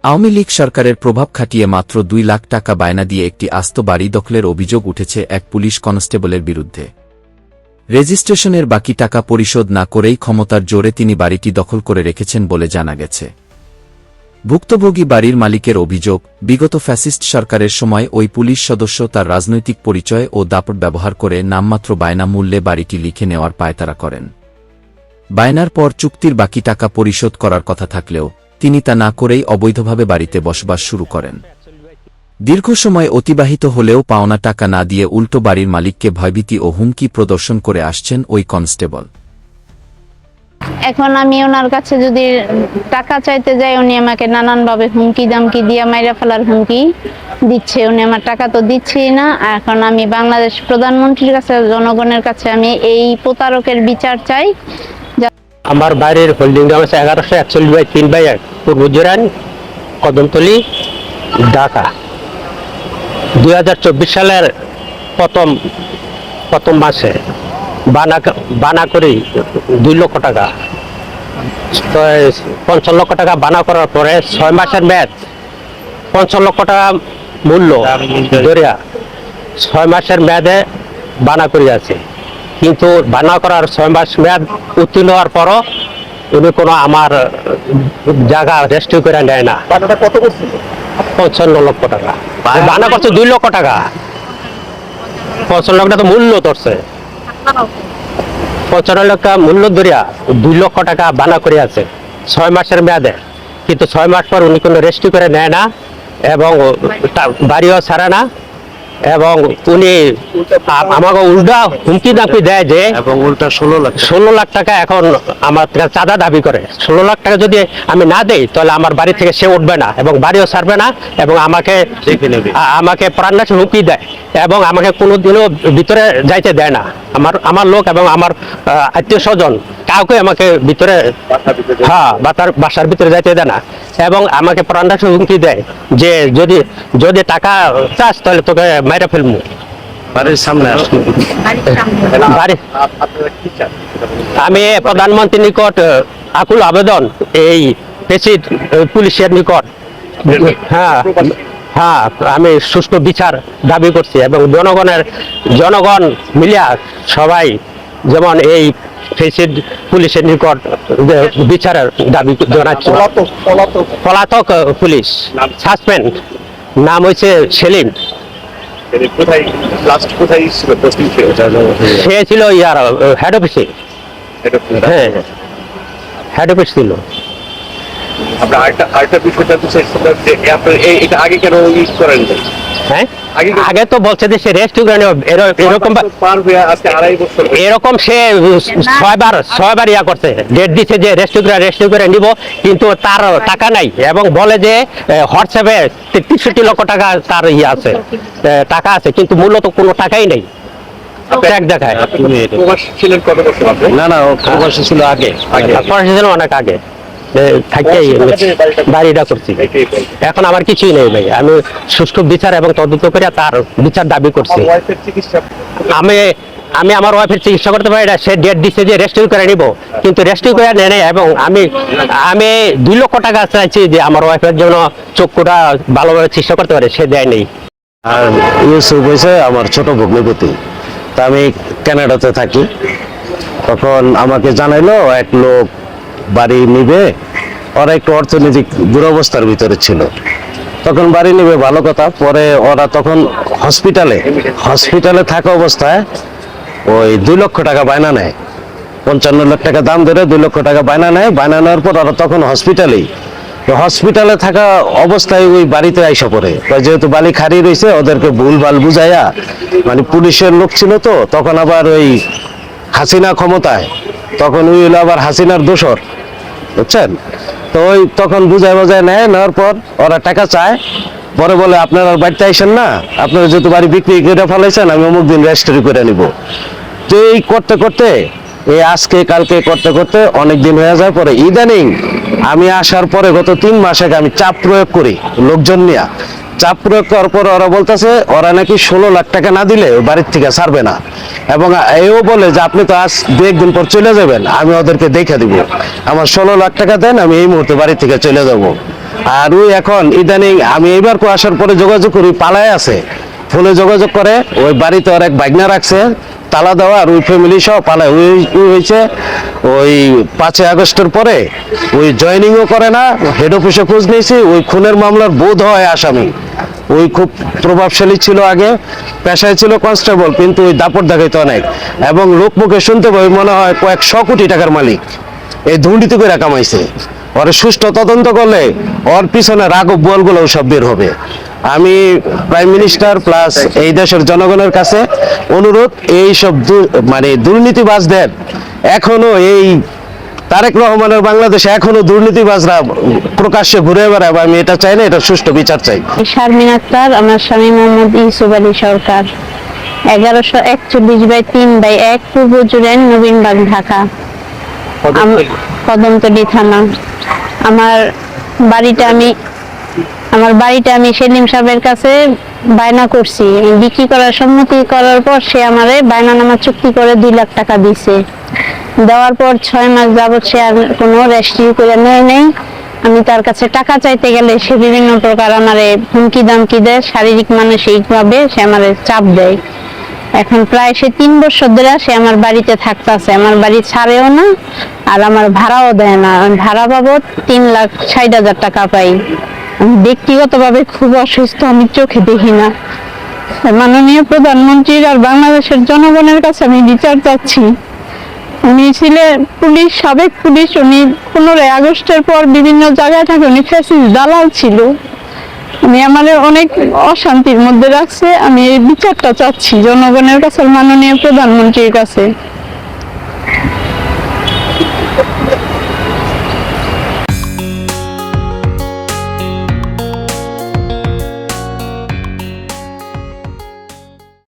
আওয়ামী লীগ সরকারের প্রভাব খাটিয়ে মাত্র ২ লাখ টাকা বায়না দিয়ে একটি আস্ত বাড়ি দখলের অভিযোগ উঠেছে এক পুলিশ কনস্টেবলের বিরুদ্ধে। রেজিস্ট্রেশনের বাকি টাকা পরিশোধ না করেই ক্ষমতার জোরে তিনি বাড়িটি দখল করে রেখেছেন বলে জানা গেছে। ভুক্তভোগী বাড়ির মালিকের অভিযোগ, বিগত ফ্যাসিস্ট সরকারের সময় ওই পুলিশ সদস্য তার রাজনৈতিক পরিচয় ও দাপট ব্যবহার করে নামমাত্র বায়না মূল্যে বাড়িটি লিখে নেওয়ার পায়তারা করেন। বায়নার পর চুক্তির বাকি টাকা পরিশোধ করার কথা থাকলেও তিনি তা না করেই অবৈধভাবে বাড়িতে বসবাস শুরু করেন। দীর্ঘ সময় অতিবাহিত হলেও পাওনা টাকা না দিয়ে উল্টো বাড়ির মালিককে ভয়ভীতি ও হুমকি প্রদর্শন করে আসছেন ওই কনস্টেবল। এখন আমি ওনার কাছে যদি টাকা চাইতে যাই, উনি আমাকে নানানভাবে হুমকি দামকি দিয়ে মাইরা ফেলার হুমকি দিচ্ছে। উনি আমার টাকা তো দিচ্ছেই না। এখন আমি বাংলাদেশ প্রধানমন্ত্রীর কাছে, জনগণের কাছে আমি এই প্রতারকের বিচার চাই। আমার বাড়ির হোল্ডিং নাম আছে 1141/3/1 পূর্ব জোরান, কদমতলী, ঢাকা। 2024 সালের প্রথম মাসে বানা করি 2 লক্ষ টাকা। তো 50 লক্ষ টাকা বানা করার পরে 6 মাসের মেয়াদ, 50 লক্ষ টাকা মূল্য ধরিয়া 6 মাসের মেয়াদে বানা করি আছে। কিন্তু বানা করার 6 মাস মেয়াদ উত্তীর্ণ হওয়ার পরও উনি কোনো আমার জায়গা রেজিস্ট্রি করে নেয় না। 55 লক্ষ টাকা বানা করছে, 2 লক্ষ টাকা। 55 লক্ষ টাকা তো মূল্য ধরছে, 55 লক্ষ মূল্য ধরিয়া 2 লক্ষ টাকা বানা করে আছে 6 মাসের মেয়াদে। কিন্তু 6 মাস পর উনি কোনো রেজিস্ট্রি করে নেয় না এবং বাড়িও ছাড়ে না। এবং উনি আমাকে উল্টা হুমকি দামকি দেয় যে এবং উল্টা 16 লাখ টাকা এখন আমার চাঁদা দাবি করে। 16 লাখ টাকা যদি আমি না দেই তাহলে আমার বাড়ি থেকে সে উঠবে না এবং বাড়িও ছাড়বে না এবং আমাকে প্রাণনাশী হুমকি দেয় এবং আমাকে কোনোদিনও ভিতরে যাইতে দেয় না। আমার লোক এবং আমার আত্মীয় স্বজন কাউকে আমাকে ভিতরে বাসার ভিতরে যাইতে দেয় না এবং আমাকে প্রাণনাশী হুমকি দেয় যে যদি টাকা চাস তাহলে তোকে মাইরা ফেলবো। বাড়ির সামনে আমি প্রধানমন্ত্রীর নিকট আকুল আবেদন, এই পুলিশের নিকট আমি সুষ্ঠু বিচার দাবি করছি এবং জনগণ মিলিয়া সবাই যেমন এই পুলিশের নিকট বিচারের দাবি জানাচ্ছে। পলাতক পুলিশ সাসপেন্ড, নাম হয়েছে সেলিম। সে ছিল হেড অফিসে, হ্যাঁ হেড অফিস ছিল। আগে তো বলছে যে সে রেজিস্ট্রি করে নেব, এরকম সে 6 বার ইয়া করছে, ডেট দিচ্ছে যে রেজিস্ট্রি করে নিব, কিন্তু তার টাকা নাই এবং বলে যে হোয়াটসঅ্যাপে 63 লক্ষ টাকা তার ইয়ে আছে, টাকা আছে, কিন্তু মূলত কোনো টাকাই নেই। দেখায় না প্রবাসী ছিল আগে, অনেক আগে বাড়িটা করছি। এখন আমার কিছুই নেই ভাই, আমি সুষ্ঠু বিচার এবং তদন্ত করে তার বিচার দাবি করছি। আমি আমার ওয়াইফের চিকিৎসা করতে পারি না, সে ডেট দিচ্ছে যে রেজিস্ট্রি করে নিব, কিন্তু রেজিস্ট্রি করে নেয় নাই এবং আমি 2 লক্ষ টাকা চাইছি যে আমার ওয়াইফের জন্য চক্ষুটা ভালোভাবে চিকিৎসা করতে পারে, সে দেয় নেই। আর ইউসুফ হয়েছে আমার ছোট ভগ্নিপতি। তা আমি কানাডাতে থাকি, তখন আমাকে জানাইলো এক লোক বাড়ি নিবে, ওরা একটু অর্থনৈতিক দুরবস্থার ভিতরে ছিল, তখন বাড়ি নিবে ভালো কথা। পরে ওরা তখন হসপিটালে থাকা অবস্থায় ওই 2 লক্ষ টাকা বায়না নেয়, 55 লাখ টাকা দাম ধরে 2 লক্ষ টাকা বায়না নেয়। বায়না নেওয়ার পর ওরা তখন হসপিটালে থাকা অবস্থায় ওই বাড়িতে আইসা পড়ে। যেহেতু বালি খারিয়ে রয়েছে, ওদেরকে ভুলভাল বুঝাইয়া, মানে পুলিশের লোক ছিল তো তখন, আবার ওই হাসিনা ক্ষমতায়, তখন ওই হলো আবার হাসিনার দোসর, বুঝছেন। তো ওই তখন বুঝায় নেওয়ার পর ওরা টাকা চায়। পরে বলে আপনারা বাড়িতে আইসেন না, আপনারা যেহেতু বাড়ি বিক্রি করে ফেলাইছেন, আমি অমুক দিন রেজিস্ট্রি করে নিব। তো এই করতে এই আজকে কালকে করতে অনেক দিন হয়ে যায়। পরে ইদানিং আমি আসার পরে গত 3 মাস আগে আমি চাপ প্রয়োগ করি, লোকজন নিয়ে চাপ প্রয়োগ করার পর ওরা বলতেছে ওরা নাকি 16 লাখ টাকা না দিলে বাড়ির থেকে ছাড়বে না, এবং এও বলে যে আপনি তো আজ 2-1 দিন পর চলে যাবেন, আমি ওদেরকে দেখে দিব, আমার 16 লাখ টাকা দেন, আমি এই মুহূর্তে বাড়ি থেকে চলে যাব। আর ওই এখন ইদানিং আমি এইবার আসার পরে যোগাযোগ করি, পালায় আছে, ফোনে যোগাযোগ করে, ওই বাড়িতে ওর এক বাইকনা রাখছে তালা দেওয়া, আর ওই ফ্যামিলি সহ পালায়। ওই হয়েছে ওই 5ই আগস্টের পরে ওই জয়েনিংও করে না, হেড অফিসে খোঁজ নিয়েছি, ওই খুনের মামলার বোধ হয় আসামি। ওই খুব প্রভাবশালী ছিল, আগে পেশায় ছিল কনস্টেবল, কিন্তু ওই দাপট দেখাইতো অনেক, এবং লোক মুখে শুনতে পাই মনে হয় কয়েকশো কোটি টাকার মালিক, এই দুর্নীতি করে কামাইছে। ওর সুষ্ঠু তদন্ত করলে ওর পিছনে রাঘব বোয়ালগুলো সব বের হবে। আমি প্রাইম মিনিস্টার প্লাস এই দেশের জনগণের কাছে অনুরোধ, এই সব মানে দুর্নীতিবাজদের এখনো, এই তারেক রহমানের বাংলাদেশে এখনো দুর্নীতিবাজরা প্রকাশ্যে ঘুরে বেড়ায়। আমি এটা চাই না, এটা সুষ্ঠু বিচার চাই। শারমিন আক্তার, আমার স্বামী মোহাম্মদ ইউসুফ আলী সরকার, 1141/3/1 পূর্ব জুরাইন, নবীনবাগ, ঢাকা। কদমতলী থানা। আমার বাড়িটা আমি সেলিম সাহেবের কাছে বায়না করছি, বিক্রি করার সম্মতি করার পর সে আমারে বায়নানামা চুক্তি করে 2 লাখ টাকা দিছে। দেওয়ার পর 6 মাস যাবত সে আর কোনো রেস্ট্রি করে নেয় নাই। আমি তার কাছে টাকা চাইতে গেলে সে বিভিন্ন প্রকার আমারে হুমকি দামকি দেয়, শারীরিক মানসিক ভাবে সে আমারে চাপ দেয়। এখন প্রায় সে 3 বছর ধরে সে আমার বাড়িতে থাকতেছে, আমার বাড়ি ছাড়েও না আর আমার ভাড়াও দেয় না। আমি ভাড়া বাবদ 3,60,000 টাকা পাই। আমি ব্যক্তিগতভাবে খুব অসুস্থ, আমি চোখে দেখি না। মাননীয় প্রধানমন্ত্রীর আর বাংলাদেশের জনগণের কাছে আমি বিচার চাচ্ছি। উনি ছিলেন পুলিশ, সাবেক পুলিশ, উনি 15ই আগস্টের পর বিভিন্ন জায়গায় থাকে, উনি ফ্যাসিস্ট দালাল ছিল। উনি আমাদের অনেক অশান্তির মধ্যে রাখছে। আমি এই বিচারটা চাচ্ছি জনগণের কাছে, মাননীয় প্রধানমন্ত্রীর কাছে।